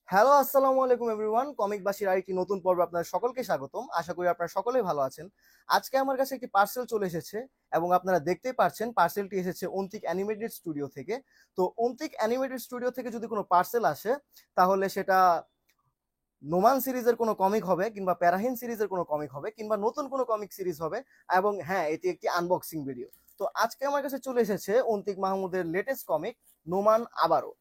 Hello, আসসালামু আলাইকুম everyone. Comic বাসীর আরেকটি নতুন পর্বে আপনাদের সকলকে স্বাগতম। আশা করি আপনারা সকলেই ভালো আছেন। আজকে আমার কাছে একটি পার্সেল চলে এসেছে এবং আপনারা দেখতেই পারছেন পার্সেলটি এসেছে অন্তিক অ্যানিমেটেড স্টুডিও থেকে। তো অন্তিক অ্যানিমেটেড স্টুডিও থেকে যদি কোনো পার্সেল আসে তাহলে সেটা নোমান সিরিজের কোনো কমিক হবে কিংবা প্যারাহিন সিরিজের কোনো কমিক হবে কিংবা নতুন কোনো কমিক সিরিজ হবে এবং হ্যাঁ, এটি একটি আনবক্সিং ভিডিও। তো আজকে আমার কাছে চলে এসেছে অন্তিক মাহমুদের লেটেস্ট কমিক নোমান আবারো।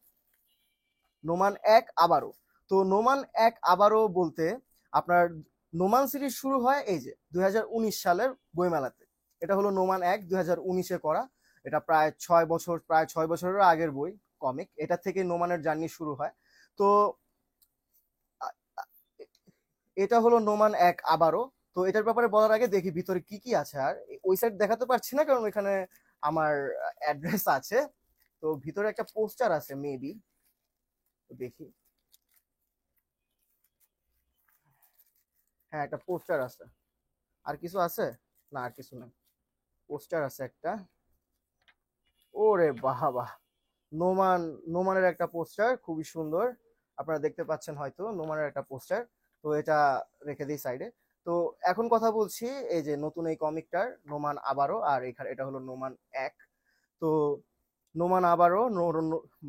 নোমান এক আবারও। তো নোমান এক আবারও বলতে আপনার নোমান সিরিজ শুরু হয় এই যে 2019 সালের বইমেলাতে। এটা হলো নোমান এক 2019-এ করা। এটা প্রায় ছয় বছরের আগের বই কমিক। এটা থেকে নোমানের জার্নি শুরু হয়। তো এটা হলো নোমান এক আবারও। তো এটার ব্যাপারে বলার আগে দেখি ভিতরে কি কি আছে। আর ওই সাইড দেখাতে পারছি না কারণ এখানে আমার অ্যাড্রেস আছে। তো ভিতরে একটা পোস্টার আছে মেবি, দেখি। হ্যাঁ, একটা পোস্টার আছে। আর কিছু আছে? না, আর কিছু নেই। পোস্টার আছে একটা। ওরে বাহ বাহ! নোমান, নোমানের একটা পোস্টার খুবই সুন্দর। আপনারা দেখতে পাচ্ছেন হয়তো নোমানের একটা পোস্টার। তো এটা রেখে দিই সাইডে। তো এখন কথা বলছি এই যে নতুন এই কমিকটার নোমান আবারও, আর এখানে এটা হলো নোমান এক। তো নোমান আবারও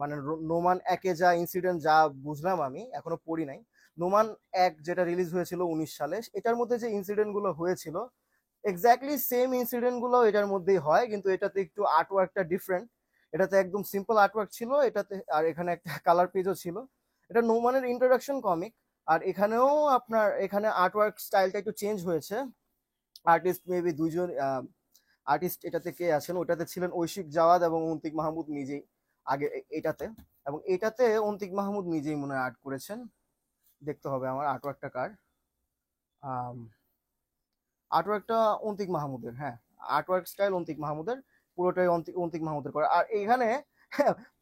মানে নোমান একে যা ইনসিডেন্ট যা বুঝলাম, আমি এখনো পড়ি নাই। নোমান এক যেটা রিলিজ হয়েছিল 19 সালে, এটার মধ্যে যে ইনসিডেন্ট গুলো হয়েছিল এক্স্যাক্টলি সেম ইনসিডেন্ট গুলো এটার মধ্যেই হয়, কিন্তু এটাতে একটু আর্টওয়ার্কটা ডিফারেন্ট। এটাতে একদম সিম্পল আর্টওয়ার্ক ছিল এটাতে, আর এখানে একটা কালার পেজও ছিল। এটা নোমানের ইন্ট্রোডাকশন কমিক। আর এখানেও আপনার এখানে আর্টওয়ার্ক স্টাইলটা একটু চেঞ্জ হয়েছে। আর্টিস্ট মেবি দুইজন। আর্টিস্ট এটাতে কে আছেন, ওটাতে ছিলেন ঐশিক জাওয়াদ এবং অন্তিক মাহমুদ নিজেই। আগে এটাতে, এবং এটাতে অন্তিক মাহমুদ নিজেই মনে হয় আর্ট করেছেন। দেখতে হবে আমার আর্টওয়ার্কটা কার। আর্টওয়ার্কটা অন্তিক মাহমুদের, হ্যাঁ। আর্টওয়ার্ক স্টাইল অন্তিক মাহমুদের, পুরোটাই অন্তিক মাহমুদের করা। আর এইখানে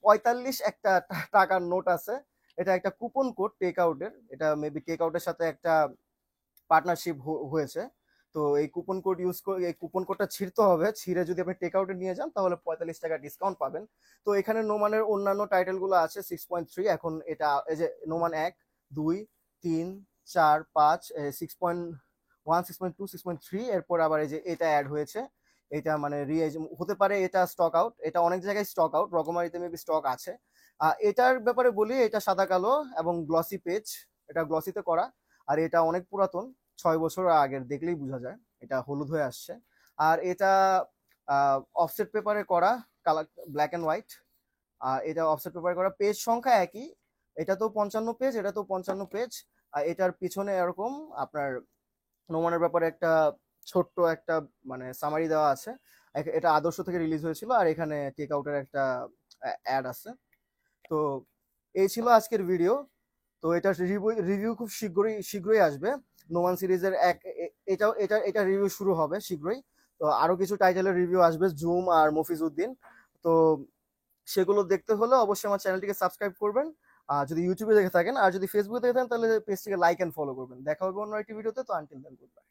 45 একটা টাকার নোট আছে। এটা একটা কুপন কোড টেক আউটের, এটা মেবি টেক আউটের সাথে একটা পার্টনারশিপ হয়েছে। তো এই কুপন কোড ইউজ করে এই কুপন কোডটা ছিঁড়তে হবে, ছিঁড়ে যদি আপনি টেক আউটে নিয়ে যান তাহলে 45 টাকা ডিসকাউন্ট পাবেন। তো এখানে নোমানের অন্যান্য টাইটেল গুলো আছে 6.3। এখন এটা এই যে নোমান এক, দুই, তিন, চার, পাঁচ, 6.1, 6.2, 6.3, এরপর আবার এই যে এটা অ্যাড হয়েছে। এটা মানে হতে পারে এটা স্টক আউট, এটা অনেক জায়গায় স্টক আউট, রকমারিতে মেবি স্টক আছে। এটার ব্যাপারে বলি, এটা সাদা কালো এবং গ্লসি পেজ, এটা গ্লসিতে করা। আর এটা অনেক পুরাতন, 6 বছর আগের, দেখলেই বোঝা যায় এটা হলুদ হয়ে আসছে। আর এটা অফসেট পেপারে করা, কালার ব্ল্যাক অ্যান্ড হোয়াইট। আর এটা অফসেট পেপারে করা, পেজ সংখ্যা একই। এটা তো 55 পেজ, এটা তো 55 পেজ। আর এটার পিছনে এরকম আপনার নোমানের ব্যাপারে একটা ছোট্ট একটা মানে সামারি দেওয়া আছে। এটা আদর্শ থেকে রিলিজ হয়েছিল, আর এখানে টেক আউটের একটা অ্যাড আছে। তো এই ছিল আজকের ভিডিও। তো এটার রিভিউ খুব শীঘ্রই আসবে। নোমান সিরিজের এটা রিভিউ শুরু হবে শীঘ্রই। তো আরো কিছু টাইটেলের রিভিউ আসবে, জুম আর মফিজউদ্দিন। তো সেগুলো দেখতে হলে অবশ্যই আমার চ্যানেলটিকে সাবস্ক্রাইব করবেন। যদি ইউটিউবে দেখে থাকেন, আর যদি ফেসবুকে দেখে থাকেন তাহলে পেজটিকে লাইক এন্ড ফলো করবেন। দেখা হবে অন্য একটি ভিডিওতে। তো আনটিল দেন, গুড বাই।